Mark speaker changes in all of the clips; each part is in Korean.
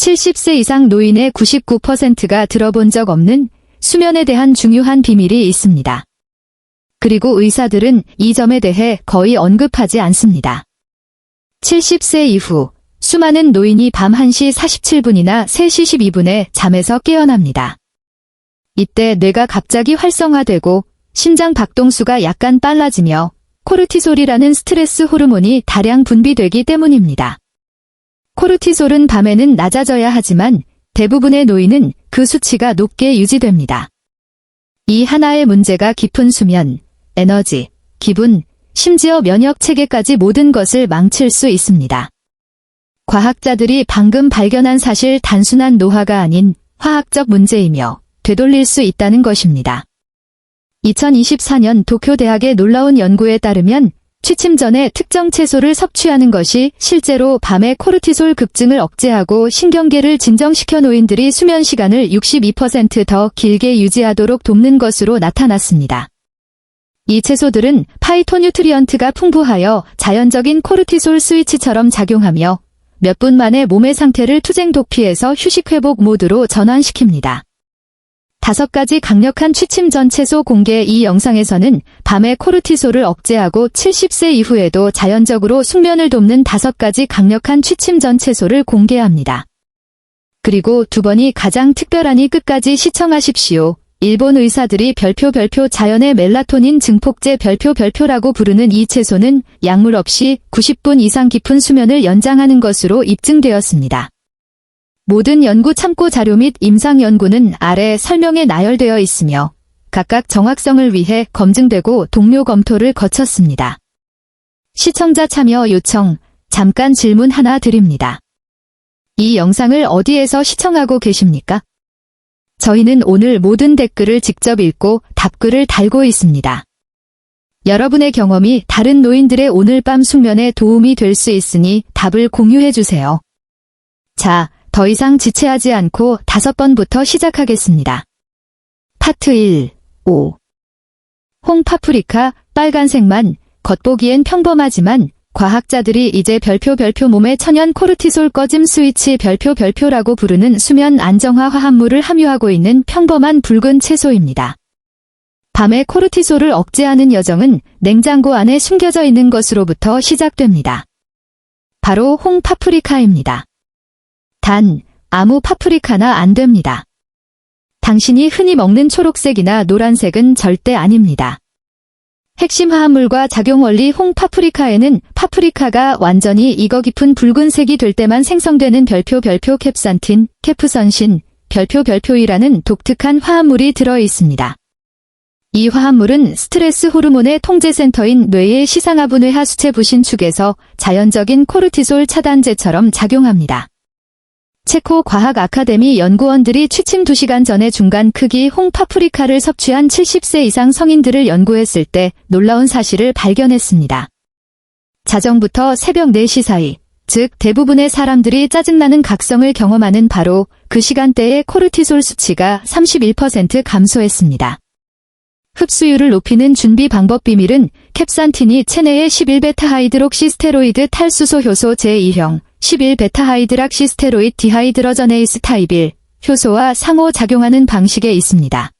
Speaker 1: 70세 이상 노인의 99%가 들어본 적 없는 수면에 대한 중요한 비밀이 있습니다. 그리고 의사들은 이 점에 대해 거의 언급하지 않습니다. 70세 이후 수많은 노인이 밤 1시 47분이나 3시 12분에 잠에서 깨어납니다. 이때 뇌가 갑자기 활성화되고 심장 박동수가 약간 빨라지며 코르티솔이라는 스트레스 호르몬이 다량 분비되기 때문입니다. 코르티솔은 밤에는 낮아져야 하지만 대부분의 노인은 그 수치가 높게 유지됩니다. 이 하나의 문제가 깊은 수면, 에너지, 기분, 심지어 면역 체계까지 모든 것을 망칠 수 있습니다. 과학자들이 방금 발견한 사실 단순한 노화가 아닌 화학적 문제이며 되돌릴 수 있다는 것입니다. 2024년 도쿄대학의 놀라운 연구에 따르면 취침 전에 특정 채소를 섭취하는 것이 실제로 밤의 코르티솔 급증을 억제하고 신경계를 진정시켜 노인들이 수면 시간을 62% 길게 유지하도록 돕는 것으로 나타났습니다. 이 채소들은 파이토뉴트리언트가 풍부하여 자연적인 코르티솔 스위치처럼 작용하며 몇 분 만에 몸의 상태를 투쟁 도피에서 휴식 회복 모드로 전환시킵니다. 5가지 강력한 취침 전 채소 공개. 이 영상에서는 밤에 코르티솔을 억제하고 70세 이후에도 자연적으로 숙면을 돕는 5가지 강력한 취침 전 채소를 공개합니다. 그리고 2번이 가장 특별하니 끝까지 시청하십시오. 일본 의사들이 별표 자연의 멜라토닌 증폭제 별표라고 부르는 이 채소는 약물 없이 90분 이상 깊은 수면을 연장하는 것으로 입증되었습니다. 모든 연구 참고 자료 및 임상 연구는 아래 설명에 나열되어 있으며 각각 정확성을 위해 검증되고 동료 검토를 거쳤습니다. 시청자 참여 요청, 잠깐 질문 하나 드립니다. 이 영상을 어디에서 시청하고 계십니까? 저희는 오늘 모든 댓글을 직접 읽고 답글을 달고 있습니다. 여러분의 경험이 다른 노인들의 오늘 밤 숙면에 도움이 될 수 있으니 답을 공유해주세요. 자, 더 이상 지체하지 않고 5번부터 시작하겠습니다. 파트 1, 5. 홍파프리카, 빨간색만, 겉보기엔 평범하지만 과학자들이 이제 별표 몸에 천연 코르티솔 꺼짐 스위치 별표라고 부르는 수면 안정화 화합물을 함유하고 있는 평범한 붉은 채소입니다. 밤에 코르티솔을 억제하는 여정은 냉장고 안에 숨겨져 있는 것으로부터 시작됩니다. 바로 홍파프리카입니다. 단, 아무 파프리카나 안 됩니다. 당신이 흔히 먹는 초록색이나 노란색은 절대 아닙니다. 핵심 화합물과 작용 원리. 홍파프리카에는 파프리카가 완전히 익어 깊은 붉은색이 될 때만 생성되는 별표 캡산틴, 케프선신, 별표이라는 독특한 화합물이 들어 있습니다. 이 화합물은 스트레스 호르몬의 통제센터인 뇌의 시상하부뇌하 수체 부신축에서 자연적인 코르티솔 차단제처럼 작용합니다. 체코 과학 아카데미 연구원들이 취침 2시간 전에 중간 크기 홍파프리카를 섭취한 70세 이상 성인들을 연구했을 때 놀라운 사실을 발견했습니다. 자정부터 새벽 4시 사이, 즉 대부분의 사람들이 짜증나는 각성을 경험하는 바로 그 시간대에 코르티솔 수치가 31% 감소했습니다. 흡수율을 높이는 준비 방법. 비밀은 캡산틴이 체내의 11베타하이드록시스테로이드 탈수소 효소 제2형 11베타하이드락시스테로이드 디하이드러저네이스 타입 1 효소와 상호작용하는 방식에 있습니다.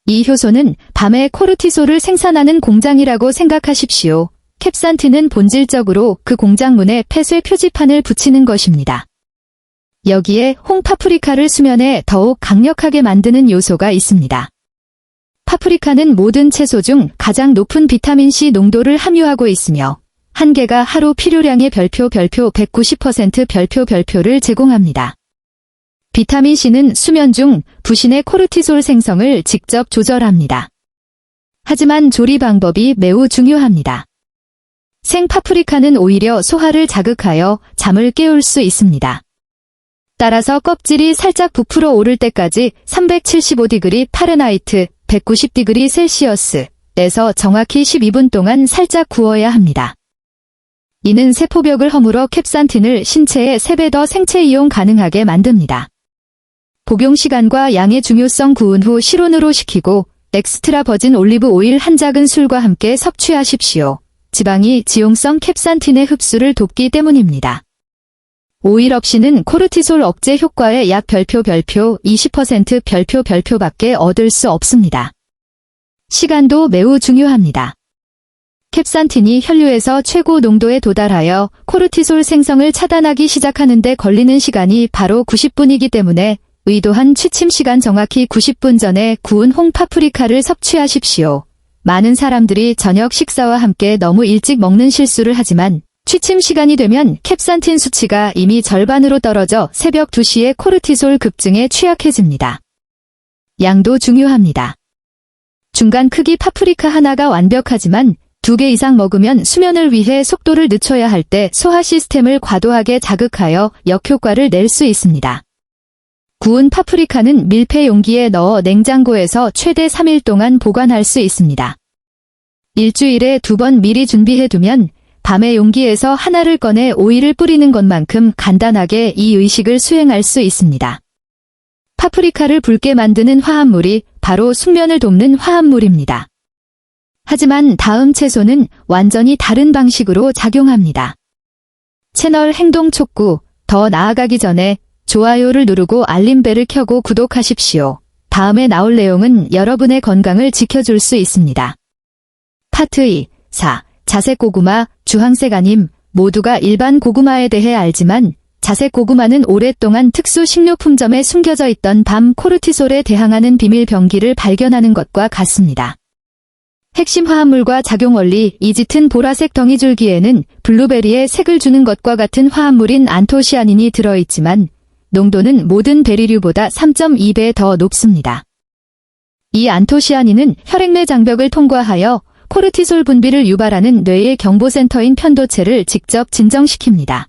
Speaker 1: 이 효소는 밤에 코르티솔을 생산하는 공장이라고 생각하십시오. 캡산틴은 본질적으로 그 공장문에 폐쇄 표지판을 붙이는 것입니다. 여기에 홍파프리카를 수면에 더욱 강력하게 만드는 요소가 있습니다. 파프리카는 모든 채소 중 가장 높은 비타민C 농도를 함유하고 있으며 한 개가 하루 필요량의 별표 190% 별표를 제공합니다. 비타민C는 수면 중 부신의 코르티솔 생성을 직접 조절합니다. 하지만 조리 방법이 매우 중요합니다. 생파프리카는 오히려 소화를 자극하여 잠을 깨울 수 있습니다. 따라서 껍질이 살짝 부풀어 오를 때까지 375°C 파렌하이트 190°C에서 정확히 12분 동안 살짝 구워야 합니다. 이는 세포벽을 허물어 캡산틴을 신체에 3배 더 생체 이용 가능하게 만듭니다. 복용 시간과 양의 중요성. 구운 후 실온으로 식히고 엑스트라 버진 올리브 오일 한 작은술과 함께 섭취하십시오. 지방이 지용성 캡산틴의 흡수를 돕기 때문입니다. 오일 없이는 코르티솔 억제 효과의 약 별표 20% 별표밖에 얻을 수 없습니다. 시간도 매우 중요합니다. 캡산틴이 혈류에서 최고 농도에 도달하여 코르티솔 생성을 차단하기 시작하는데 걸리는 시간이 바로 90분이기 때문에 의도한 취침 시간 정확히 90분 전에 구운 홍파프리카를 섭취하십시오. 많은 사람들이 저녁 식사와 함께 너무 일찍 먹는 실수를 하지만 취침 시간이 되면 캡산틴 수치가 이미 절반으로 떨어져 새벽 2시에 코르티솔 급증에 취약해집니다. 양도 중요합니다. 중간 크기 파프리카 하나가 완벽하지만 2개 이상 먹으면 수면을 위해 속도를 늦춰야 할 때 소화 시스템을 과도하게 자극하여 역효과를 낼 수 있습니다. 구운 파프리카는 밀폐 용기에 넣어 냉장고에서 최대 3일 동안 보관할 수 있습니다. 일주일에 2번 미리 준비해두면 밤에 용기에서 하나를 꺼내 오일을 뿌리는 것만큼 간단하게 이 의식을 수행할 수 있습니다. 파프리카를 붉게 만드는 화합물이 바로 숙면을 돕는 화합물입니다. 하지만 다음 채소는 완전히 다른 방식으로 작용합니다. 채널 행동 촉구, 더 나아가기 전에 좋아요를 누르고 알림벨을 켜고 구독하십시오. 다음에 나올 내용은 여러분의 건강을 지켜줄 수 있습니다. 파트 2, 4. 자색 고구마, 주황색 아님, 모두가 일반 고구마에 대해 알지만 자색 고구마는 오랫동안 특수 식료품점에 숨겨져 있던 밤 코르티솔에 대항하는 비밀 병기를 발견하는 것과 같습니다. 핵심 화합물과 작용 원리, 이 짙은 보라색 덩이줄기에는 블루베리에 색을 주는 것과 같은 화합물인 안토시아닌이 들어있지만 농도는 모든 베리류보다 3.2배 더 높습니다. 이 안토시아닌은 혈액내 장벽을 통과하여 코르티솔 분비를 유발하는 뇌의 경보센터인 편도체를 직접 진정시킵니다.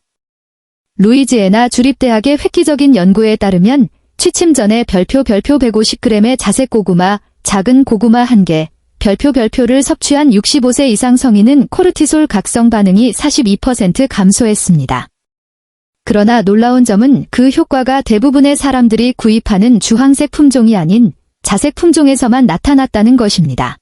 Speaker 1: 루이지애나 주립대학의 획기적인 연구에 따르면 취침 전에 별표 150g의 자색 고구마, 작은 고구마 1개, 별표를 섭취한 65세 이상 성인은 코르티솔 각성 반응이 42% 감소했습니다. 그러나 놀라운 점은 그 효과가 대부분의 사람들이 구입하는 주황색 품종이 아닌 자색 품종에서만 나타났다는 것입니다.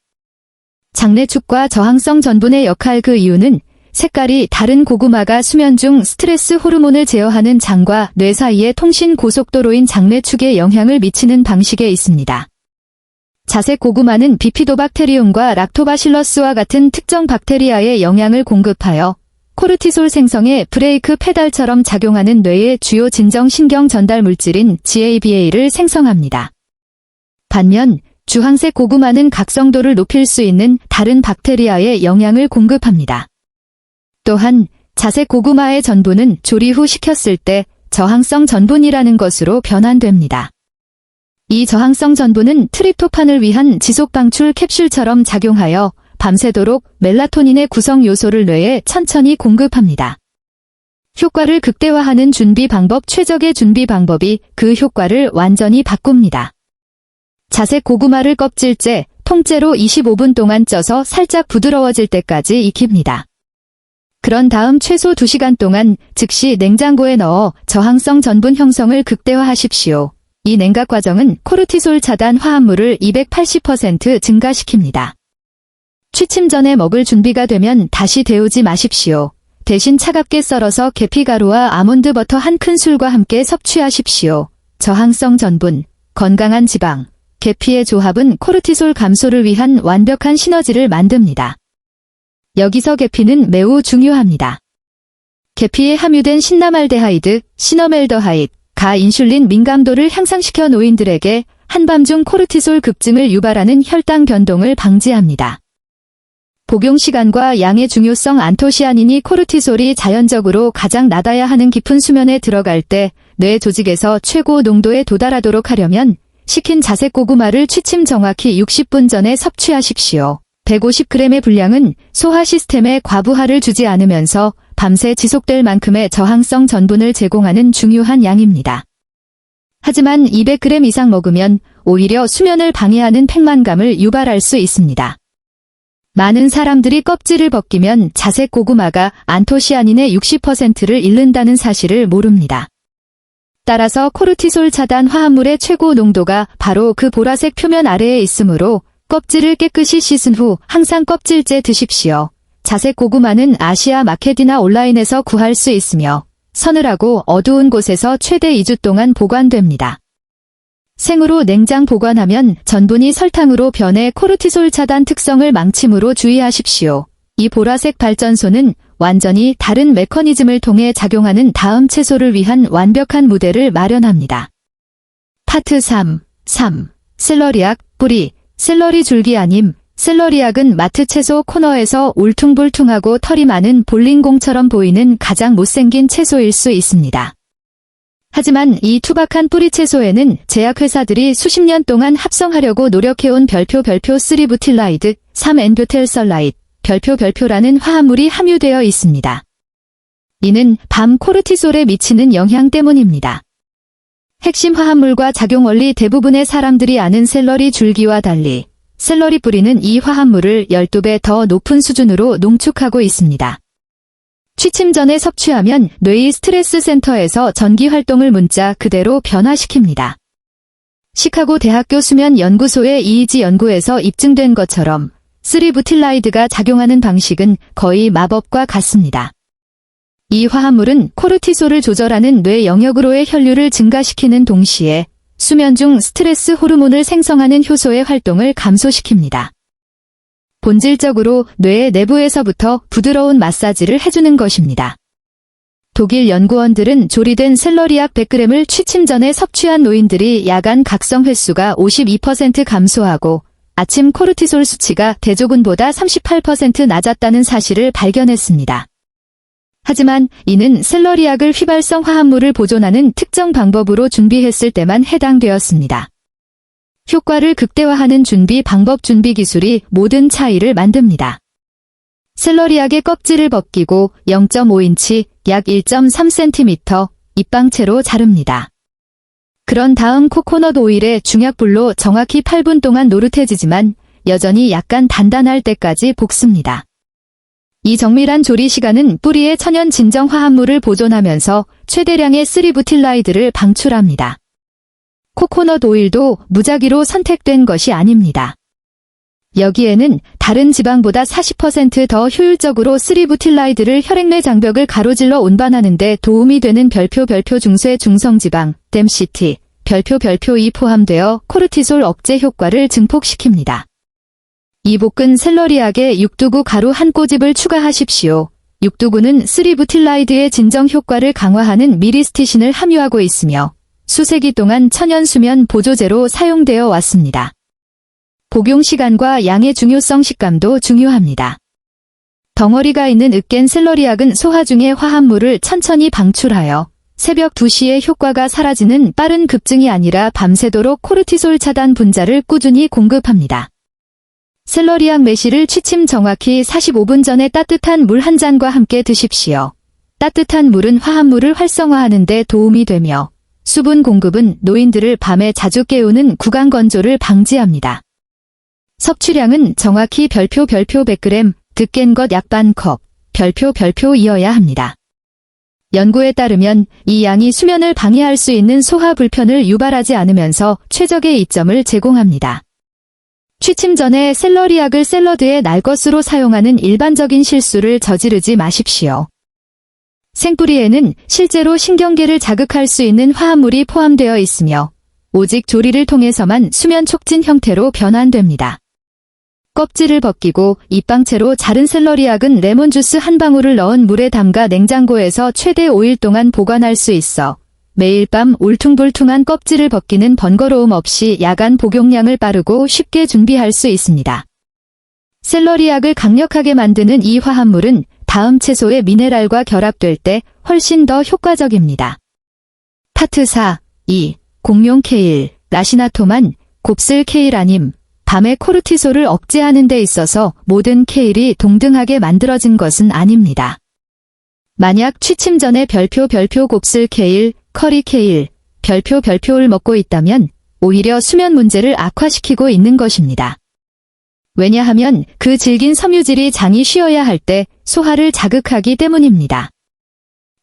Speaker 1: 장내축과 저항성 전분의 역할, 그 이유는 색깔이 다른 고구마가 수면 중 스트레스 호르몬을 제어하는 장과 뇌 사이의 통신 고속도로인 장내축에 영향을 미치는 방식에 있습니다. 자색 고구마는 비피도박테리움과 락토바실러스와 같은 특정 박테리아에 영향을 공급하여 코르티솔 생성에 브레이크 페달처럼 작용하는 뇌의 주요 진정 신경 전달 물질인 GABA를 생성합니다. 반면 주황색 고구마는 각성도를 높일 수 있는 다른 박테리아에 영향을 공급합니다. 또한 자색 고구마의 전분은 조리 후 식혔을 때 저항성 전분이라는 것으로 변환됩니다. 이 저항성 전분은 트립토판을 위한 지속 방출 캡슐처럼 작용하여 밤새도록 멜라토닌의 구성 요소를 뇌에 천천히 공급합니다. 효과를 극대화하는 준비 방법, 최적의 준비 방법이 그 효과를 완전히 바꿉니다. 자색 고구마를 껍질째, 통째로 25분 동안 쪄서 살짝 부드러워질 때까지 익힙니다. 그런 다음 최소 2시간 동안 즉시 냉장고에 넣어 저항성 전분 형성을 극대화하십시오. 이 냉각 과정은 코르티솔 차단 화합물을 280% 증가시킵니다. 취침 전에 먹을 준비가 되면 다시 데우지 마십시오. 대신 차갑게 썰어서 계피가루와 아몬드 버터 한 큰술과 함께 섭취하십시오. 저항성 전분, 건강한 지방, 계피의 조합은 코르티솔 감소를 위한 완벽한 시너지를 만듭니다. 여기서 계피는 매우 중요합니다. 계피에 함유된 신나말데하이드, 시너멜더하이드, 가 인슐린 민감도를 향상시켜 노인들에게 한밤중 코르티솔 급증을 유발하는 혈당 변동을 방지합니다. 복용 시간과 양의 중요성, 안토시아닌이 코르티솔이 자연적으로 가장 낮아야 하는 깊은 수면에 들어갈 때 뇌 조직에서 최고 농도에 도달하도록 하려면 식힌 자색 고구마를 취침 정확히 60분 전에 섭취하십시오. 150g의 분량은 소화 시스템에 과부하를 주지 않으면서 밤새 지속될 만큼의 저항성 전분을 제공하는 중요한 양입니다. 하지만 200g 이상 먹으면 오히려 수면을 방해하는 팽만감을 유발할 수 있습니다. 많은 사람들이 껍질을 벗기면 자색 고구마가 안토시아닌의 60%를 잃는다는 사실을 모릅니다. 따라서 코르티솔 차단 화합물의 최고 농도가 바로 그 보라색 표면 아래에 있으므로 껍질을 깨끗이 씻은 후 항상 껍질째 드십시오. 자색 고구마는 아시아 마켓이나 온라인에서 구할 수 있으며 서늘하고 어두운 곳에서 최대 2주 동안 보관됩니다. 생으로 냉장 보관하면 전분이 설탕으로 변해 코르티솔 차단 특성을 망치므로 주의하십시오. 이 보라색 발전소는 완전히 다른 메커니즘을 통해 작용하는 다음 채소를 위한 완벽한 무대를 마련합니다. 파트 3. 샐러리악, 뿌리, 샐러리 줄기 아님. 샐러리악은 마트 채소 코너에서 울퉁불퉁하고 털이 많은 볼링공처럼 보이는 가장 못생긴 채소일 수 있습니다. 하지만 이 투박한 뿌리 채소에는 제약회사들이 수십 년 동안 합성하려고 노력해온 별표 3부틸라이드, 3엔뷰텔설라이드, 별표라는 화합물이 함유되어 있습니다. 이는 밤 코르티솔에 미치는 영향 때문입니다. 핵심 화합물과 작용 원리 대부분의 사람들이 아는 샐러리 줄기와 달리 샐러리 뿌리는 이 화합물을 12배 더 높은 수준으로 농축하고 있습니다. 취침 전에 섭취하면 뇌의 스트레스 센터에서 전기 활동을 문자 그대로 변화시킵니다. 시카고 대학교 수면 연구소의 EEG 연구에서 입증된 것처럼 3부틸라이드가 작용하는 방식은 거의 마법과 같습니다. 이 화합물은 코르티솔을 조절하는 뇌 영역으로의 혈류를 증가시키는 동시에 수면 중 스트레스 호르몬을 생성하는 효소의 활동을 감소시킵니다. 본질적으로 뇌의 내부에서부터 부드러운 마사지를 해주는 것입니다. 독일 연구원들은 조리된 샐러리악 100g을 취침 전에 섭취한 노인들이 야간 각성 횟수가 52% 감소하고 아침 코르티솔 수치가 대조군보다 38% 낮았다는 사실을 발견했습니다. 하지만 이는 샐러리악을 휘발성 화합물을 보존하는 특정 방법으로 준비했을 때만 해당되었습니다. 효과를 극대화하는 준비 방법 준비 기술이 모든 차이를 만듭니다. 샐러리악의 껍질을 벗기고 0.5인치, 약 1.3cm, 입방채로 자릅니다. 그런 다음 코코넛 오일에 중약불로 정확히 8분 동안 노릇해지지만 여전히 약간 단단할 때까지 볶습니다. 이 정밀한 조리 시간은 뿌리의 천연 진정 화합물을 보존하면서 최대량의 3부틸라이드를 방출합니다. 코코넛 오일도 무작위로 선택된 것이 아닙니다. 여기에는 다른 지방보다 40% 더 효율적으로 3부틸라이드를 혈액내 장벽을 가로질러 운반하는 데 도움이 되는 별표 중쇄 중성지방, DMCT, 별표2 포함되어 코르티솔 억제 효과를 증폭시킵니다. 이 볶은 샐러리악에 육두구 가루 한 꼬집을 추가하십시오. 육두구는 3부틸라이드의 진정 효과를 강화하는 미리스티신을 함유하고 있으며 수세기 동안 천연 수면 보조제로 사용되어 왔습니다. 복용 시간과 양의 중요성 식감도 중요합니다. 덩어리가 있는 으깬 샐러리악은 소화 중의 화합물을 천천히 방출하여 새벽 2시에 효과가 사라지는 빠른 급증이 아니라 밤새도록 코르티솔 차단 분자를 꾸준히 공급합니다. 샐러리악 매실을 취침 정확히 45분 전에 따뜻한 물 한 잔과 함께 드십시오. 따뜻한 물은 화합물을 활성화하는 데 도움이 되며 수분 공급은 노인들을 밤에 자주 깨우는 구강 건조를 방지합니다. 섭취량은 정확히 별표 100g, 득깬 것 약 반 컵, 별표이어야 합니다. 연구에 따르면 이 양이 수면을 방해할 수 있는 소화 불편을 유발하지 않으면서 최적의 이점을 제공합니다. 취침 전에 샐러리악을 샐러드에 날 것으로 사용하는 일반적인 실수를 저지르지 마십시오. 생뿌리에는 실제로 신경계를 자극할 수 있는 화합물이 포함되어 있으며 오직 조리를 통해서만 수면 촉진 형태로 변환됩니다. 껍질을 벗기고 입방채로 자른 샐러리악은 레몬주스 한 방울을 넣은 물에 담가 냉장고에서 최대 5일 동안 보관할 수 있어 매일 밤 울퉁불퉁한 껍질을 벗기는 번거로움 없이 야간 복용량을 빠르고 쉽게 준비할 수 있습니다. 샐러리악을 강력하게 만드는 이 화합물은 다음 채소의 미네랄과 결합될 때 훨씬 더 효과적입니다. 파트 4. 공룡 케일, 라시나토만, 곱슬 케일 아님. 밤의 코르티솔을 억제하는 데 있어서 모든 케일이 동등하게 만들어진 것은 아닙니다. 만약 취침 전에 별표 곱슬 케일, 커리 케일, 별표를 먹고 있다면 오히려 수면 문제를 악화시키고 있는 것입니다. 왜냐하면 그 질긴 섬유질이 장이 쉬어야 할 때 소화를 자극하기 때문입니다.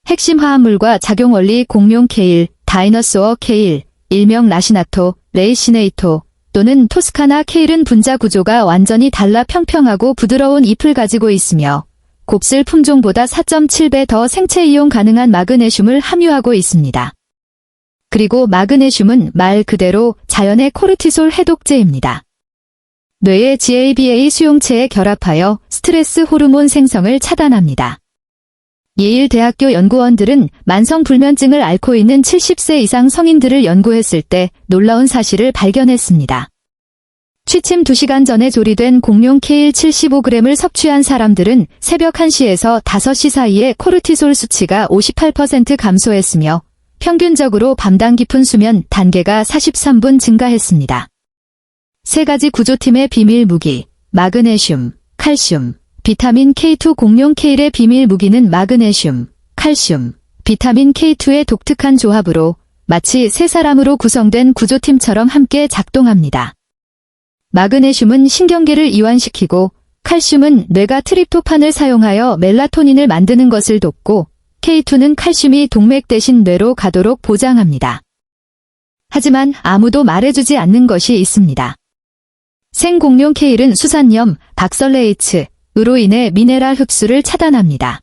Speaker 1: 핵심 화합물과 작용 원리 공룡 케일, 다이너소어 케일, 일명 라시나토, 레이시네이토 또는 토스카나 케일은 분자 구조가 완전히 달라 평평하고 부드러운 잎을 가지고 있으며 곱슬 품종보다 4.7배 더 생체 이용 가능한 마그네슘을 함유하고 있습니다. 그리고 마그네슘은 말 그대로 자연의 코르티솔 해독제입니다. 뇌의 GABA 수용체에 결합하여 스트레스 호르몬 생성을 차단합니다. 예일대학교 연구원들은 만성불면증을 앓고 있는 70세 이상 성인들을 연구했을 때 놀라운 사실을 발견했습니다. 취침 2시간 전에 조리된 공룡 케일 75g을 섭취한 사람들은 새벽 1시에서 5시 사이에 코르티솔 수치가 58% 감소했으며 평균적으로 밤당 깊은 수면 단계가 43분 증가했습니다. 3가지 구조팀의 비밀 무기, 마그네슘, 칼슘, 비타민 K2 공룡 케일의 비밀 무기는 마그네슘, 칼슘, 비타민 K2의 독특한 조합으로 마치 세 사람으로 구성된 구조팀처럼 함께 작동합니다. 마그네슘은 신경계를 이완시키고 칼슘은 뇌가 트립토판을 사용하여 멜라토닌을 만드는 것을 돕고 K2는 칼슘이 동맥 대신 뇌로 가도록 보장합니다. 하지만 아무도 말해주지 않는 것이 있습니다. 생공룡 케일은 수산염, 박설레이츠으로 인해 미네랄 흡수를 차단합니다.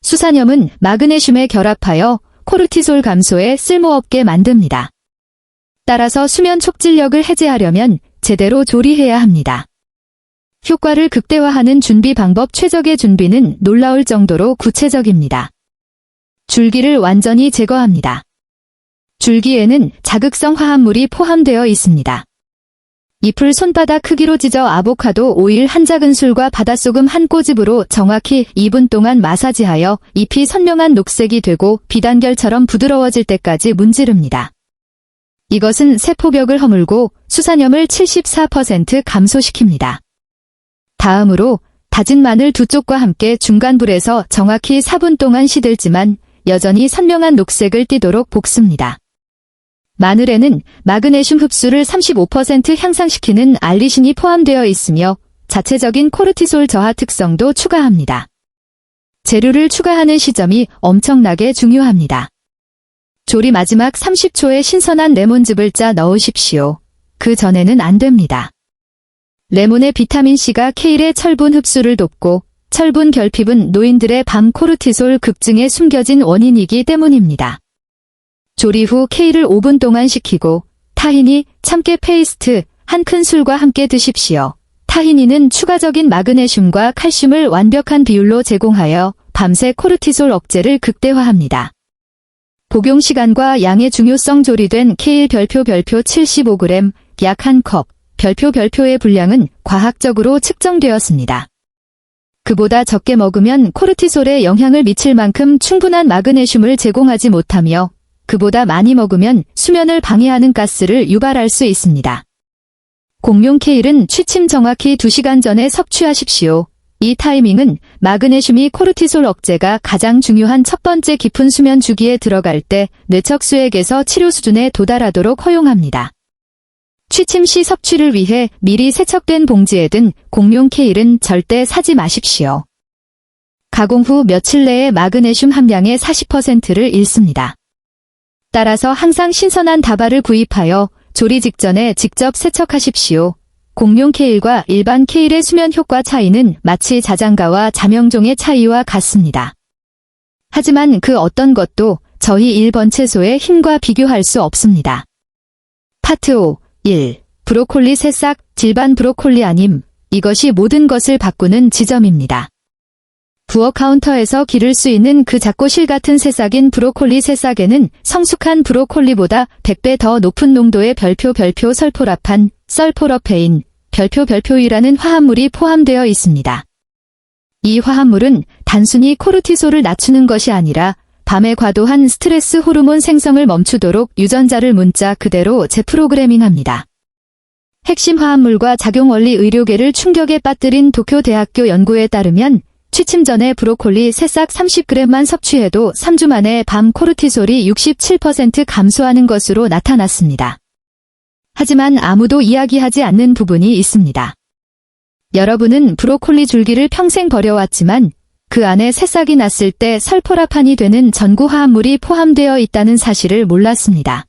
Speaker 1: 수산염은 마그네슘에 결합하여 코르티솔 감소에 쓸모없게 만듭니다. 따라서 수면 촉진력을 해제하려면 제대로 조리해야 합니다. 효과를 극대화하는 준비 방법 최적의 준비는 놀라울 정도로 구체적입니다. 줄기를 완전히 제거합니다. 줄기에는 자극성 화합물이 포함되어 있습니다. 잎을 손바닥 크기로 찢어 아보카도 오일 한 작은술과 바닷소금 한 꼬집으로 정확히 2분 동안 마사지하여 잎이 선명한 녹색이 되고 비단결처럼 부드러워질 때까지 문지릅니다. 이것은 세포벽을 허물고 수산염을 74% 감소시킵니다. 다음으로 다진 마늘 2쪽과 함께 중간불에서 정확히 4분 동안 시들지만 여전히 선명한 녹색을 띠도록 볶습니다. 마늘에는 마그네슘 흡수를 35% 향상시키는 알리신이 포함되어 있으며 자체적인 코르티솔 저하 특성도 추가합니다. 재료를 추가하는 시점이 엄청나게 중요합니다. 조리 마지막 30초에 신선한 레몬즙을 짜 넣으십시오. 그 전에는 안 됩니다. 레몬의 비타민C가 케일의 철분 흡수를 돕고 철분 결핍은 노인들의 밤 코르티솔 급증에 숨겨진 원인이기 때문입니다. 조리 후 케일을 5분 동안 식히고 타히니, 참깨 페이스트 한 큰술과 함께 드십시오. 타히니는 추가적인 마그네슘과 칼슘을 완벽한 비율로 제공하여 밤새 코르티솔 억제를 극대화합니다. 복용 시간과 양의 중요성 조리된 케일 별표 75g, 약 1컵, 별표의 분량은 과학적으로 측정되었습니다. 그보다 적게 먹으면 코르티솔에 영향을 미칠 만큼 충분한 마그네슘을 제공하지 못하며 그보다 많이 먹으면 수면을 방해하는 가스를 유발할 수 있습니다. 공룡 케일은 취침 정확히 2시간 전에 섭취하십시오. 이 타이밍은 마그네슘이 코르티솔 억제가 가장 중요한 첫 번째 깊은 수면 주기에 들어갈 때 뇌척 수액에서 치료 수준에 도달하도록 허용합니다. 취침 시 섭취를 위해 미리 세척된 봉지에 든 공룡 케일은 절대 사지 마십시오. 가공 후 며칠 내에 마그네슘 함량의 40%를 잃습니다. 따라서 항상 신선한 다발을 구입하여 조리 직전에 직접 세척하십시오. 공룡 케일과 일반 케일의 수면 효과 차이는 마치 자장가와 자명종의 차이와 같습니다. 하지만 그 어떤 것도 저희 1번 채소의 힘과 비교할 수 없습니다. 파트 5. 1. 브로콜리 새싹, 질반 브로콜리 아님. 이것이 모든 것을 바꾸는 지점입니다. 부엌 카운터에서 기를 수 있는 그 작고 실 같은 새싹인 브로콜리 새싹에는 성숙한 브로콜리보다 100배 더 높은 농도의 별표 설포라판, 설포러페인, 별표이라는 화합물이 포함되어 있습니다. 이 화합물은 단순히 코르티솔을 낮추는 것이 아니라 밤에 과도한 스트레스 호르몬 생성을 멈추도록 유전자를 문자 그대로 재프로그래밍합니다. 핵심 화합물과 작용 원리 의료계를 충격에 빠뜨린 도쿄대학교 연구에 따르면 취침 전에 브로콜리 새싹 30g만 섭취해도 3주 만에 밤 코르티솔이 67% 감소하는 것으로 나타났습니다. 하지만 아무도 이야기하지 않는 부분이 있습니다. 여러분은 브로콜리 줄기를 평생 버려왔지만 그 안에 새싹이 났을 때 설포라판이 되는 전구 화합물이 포함되어 있다는 사실을 몰랐습니다.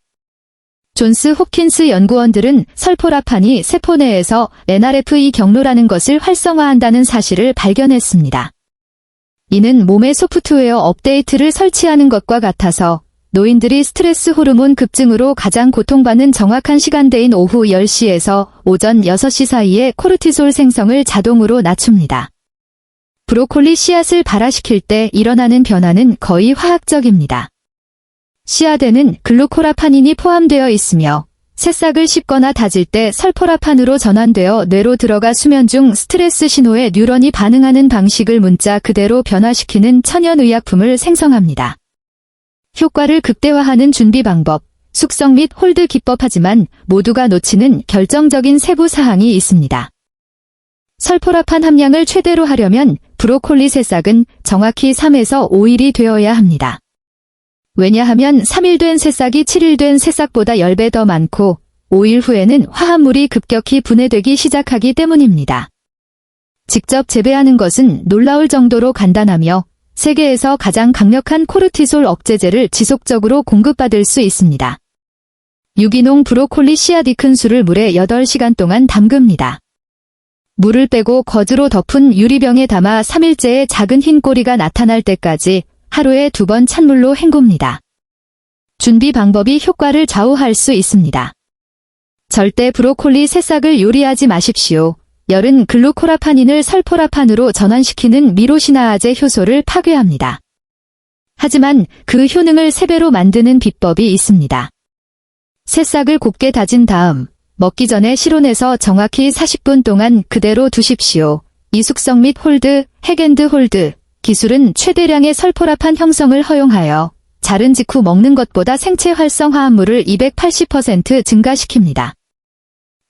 Speaker 1: 존스 홉킨스 연구원들은 설포라판이 세포 내에서 NRF2 경로라는 것을 활성화한다는 사실을 발견했습니다. 이는 몸의 소프트웨어 업데이트를 설치하는 것과 같아서 노인들이 스트레스 호르몬 급증으로 가장 고통받는 정확한 시간대인 오후 10시에서 오전 6시 사이에 코르티솔 생성을 자동으로 낮춥니다. 브로콜리 씨앗을 발화시킬 때 일어나는 변화는 거의 화학적입니다. 씨앗에는 글루코라파닌이 포함되어 있으며 새싹을 씹거나 다질 때 설포라판으로 전환되어 뇌로 들어가 수면 중 스트레스 신호에 뉴런이 반응하는 방식을 문자 그대로 변화시키는 천연의약품을 생성합니다. 효과를 극대화하는 준비 방법, 숙성 및 홀드 기법하지만 모두가 놓치는 결정적인 세부 사항이 있습니다. 설포라판 함량을 최대로 하려면 브로콜리 새싹은 정확히 3에서 5일이 되어야 합니다. 왜냐하면 3일 된 새싹이 7일 된 새싹보다 10배 더 많고 5일 후에는 화합물이 급격히 분해되기 시작하기 때문입니다. 직접 재배하는 것은 놀라울 정도로 간단하며 세계에서 가장 강력한 코르티솔 억제제를 지속적으로 공급받을 수 있습니다. 유기농 브로콜리 씨앗 이큰술을 물에 8시간 동안 담급니다. 물을 빼고 거즈로 덮은 유리병에 담아 3일째에 작은 흰 꼬리가 나타날 때까지 하루에 2번 찬물로 헹굽니다. 준비 방법이 효과를 좌우할 수 있습니다. 절대 브로콜리 새싹을 요리하지 마십시오. 열은 글루코라파닌을 설포라판으로 전환시키는 미로시나아제 효소를 파괴합니다. 하지만 그 효능을 3배로 만드는 비법이 있습니다. 새싹을 곱게 다진 다음 먹기 전에 실온에서 정확히 40분 동안 그대로 두십시오. 이 숙성 및 홀드, 핵앤드 홀드 기술은 최대량의 설포라판 형성을 허용하여 자른 직후 먹는 것보다 생체 활성 화합물을 280% 증가시킵니다.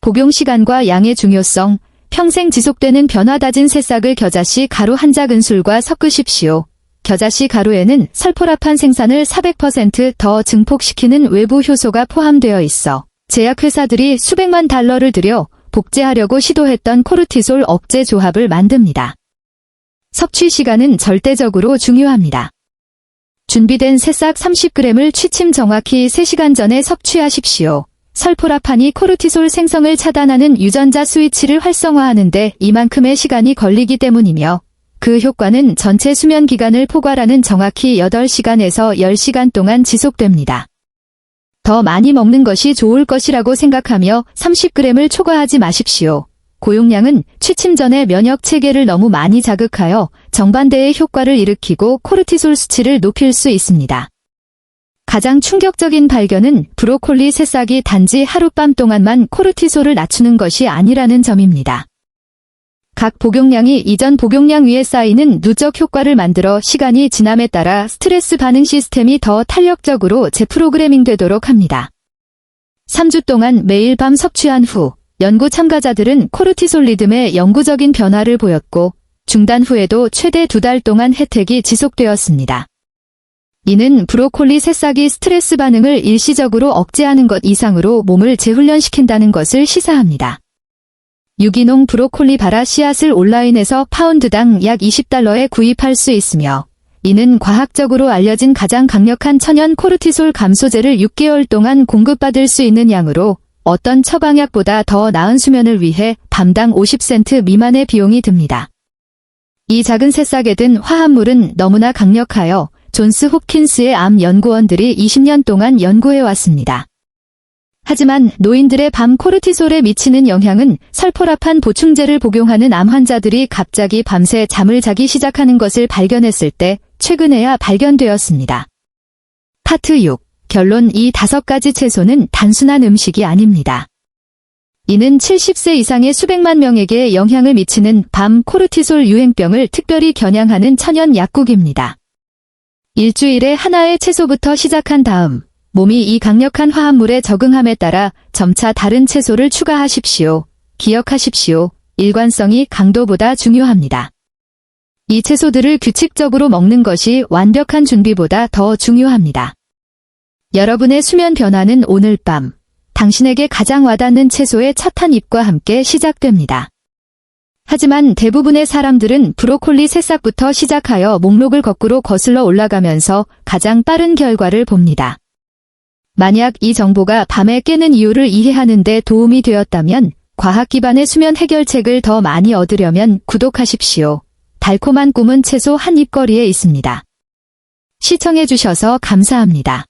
Speaker 1: 복용 시간과 양의 중요성, 평생 지속되는 변화 다진 새싹을 겨자씨 가루 한 작은술과 섞으십시오. 겨자씨 가루에는 설포라판 생산을 400% 더 증폭시키는 외부 효소가 포함되어 있어 제약회사들이 수백만 달러를 들여 복제하려고 시도했던 코르티솔 억제 조합을 만듭니다. 섭취 시간은 절대적으로 중요합니다. 준비된 새싹 30g을 취침 정확히 3시간 전에 섭취하십시오. 설포라판이 코르티솔 생성을 차단하는 유전자 스위치를 활성화하는데 이만큼의 시간이 걸리기 때문이며 그 효과는 전체 수면 기간을 포괄하는 정확히 8시간에서 10시간 동안 지속됩니다. 더 많이 먹는 것이 좋을 것이라고 생각하며 30g을 초과하지 마십시오. 고용량은 취침 전에 면역 체계를 너무 많이 자극하여 정반대의 효과를 일으키고 코르티솔 수치를 높일 수 있습니다. 가장 충격적인 발견은 브로콜리 새싹이 단지 하룻밤 동안만 코르티솔을 낮추는 것이 아니라는 점입니다. 각 복용량이 이전 복용량 위에 쌓이는 누적 효과를 만들어 시간이 지남에 따라 스트레스 반응 시스템이 더 탄력적으로 재프로그래밍 되도록 합니다. 3주 동안 매일 밤 섭취한 후 연구 참가자들은 코르티솔 리듬에 영구적인 변화를 보였고 중단 후에도 최대 2달 동안 혜택이 지속되었습니다. 이는 브로콜리 새싹이 스트레스 반응을 일시적으로 억제하는 것 이상으로 몸을 재훈련시킨다는 것을 시사합니다. 유기농 브로콜리 발화 씨앗을 온라인에서 파운드당 약 20달러에 구입할 수 있으며 이는 과학적으로 알려진 가장 강력한 천연 코르티솔 감소제를 6개월 동안 공급받을 수 있는 양으로 어떤 처방약보다 더 나은 수면을 위해 밤당 50센트 미만의 비용이 듭니다. 이 작은 새싹에 든 화합물은 너무나 강력하여 존스 홉킨스의 암 연구원들이 20년 동안 연구해왔습니다. 하지만 노인들의 밤 코르티솔에 미치는 영향은 설포라판 보충제를 복용하는 암 환자들이 갑자기 밤새 잠을 자기 시작하는 것을 발견했을 때 최근에야 발견되었습니다. 파트 6. 결론 이 5가지 채소는 단순한 음식이 아닙니다. 이는 70세 이상의 수백만 명에게 영향을 미치는 밤 코르티솔 유행병을 특별히 겨냥하는 천연 약국입니다. 일주일에 하나의 채소부터 시작한 다음 몸이 이 강력한 화합물에 적응함에 따라 점차 다른 채소를 추가하십시오. 기억하십시오. 일관성이 강도보다 중요합니다. 이 채소들을 규칙적으로 먹는 것이 완벽한 준비보다 더 중요합니다. 여러분의 수면 변화는 오늘 밤 당신에게 가장 와닿는 채소의 첫 한 입과 함께 시작됩니다. 하지만 대부분의 사람들은 브로콜리 새싹부터 시작하여 목록을 거꾸로 거슬러 올라가면서 가장 빠른 결과를 봅니다. 만약 이 정보가 밤에 깨는 이유를 이해하는 데 도움이 되었다면 과학 기반의 수면 해결책을 더 많이 얻으려면 구독하십시오. 달콤한 꿈은 채소 한 입 거리에 있습니다. 시청해주셔서 감사합니다.